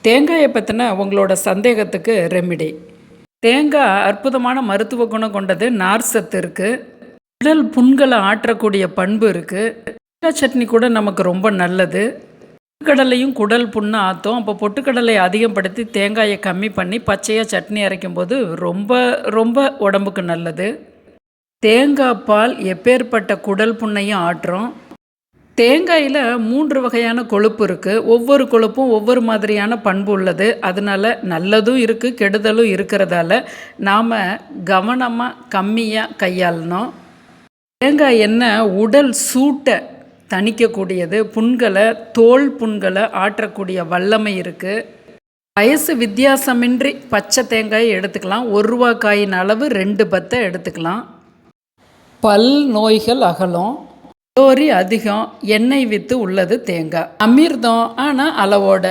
தேங்காயை பற்றின உங்களோட சந்தேகத்துக்கு ரெமிடி. தேங்காய் அற்புதமான மருத்துவ குணம் கொண்டது. நார் சத்து இருக்குது. உடல் புண்களை ஆற்றக்கூடிய பண்பு இருக்குது. தேங்காய் சட்னி கூட நமக்கு ரொம்ப நல்லது. பொட்டுக்கடலையும் குடல் புண்ணை ஆற்றும். அப்போ பொட்டுக்கடலை அதிகப்படுத்தி தேங்காயை கம்மி பண்ணி பச்சையாக சட்னி அரைக்கும் போது ரொம்ப ரொம்ப உடம்புக்கு நல்லது. தேங்காய் பால் எப்பேற்பட்ட குடல் புண்ணையும் ஆற்றும். தேங்காயில் 3 வகையான கொழுப்பு இருக்குது. ஒவ்வொரு கொழுப்பும் ஒவ்வொரு மாதிரியான பண்பு உள்ளது. அதனால் நல்லதும் இருக்குது, கெடுதலும் இருக்கிறதால நாம் கவனமாக கம்மியாக கையாளணும். தேங்காய் எண்ணெய் உடல் சூட்டை தணிக்கக்கூடியது. புண்களை, தோல் புண்களை ஆற்றக்கூடிய வல்லமை இருக்குது. வயசு வித்தியாசமின்றி பச்சை தேங்காயை எடுத்துக்கலாம். 1 ரூபா காயின் அளவு 2 பத்தை எடுத்துக்கலாம். பல் நோய்கள் அகலும். கலோரி அதிகம், எண்ணெய் வித்து உள்ளது தேங்காய். அமிர்தம் ஆனால் அளவோட.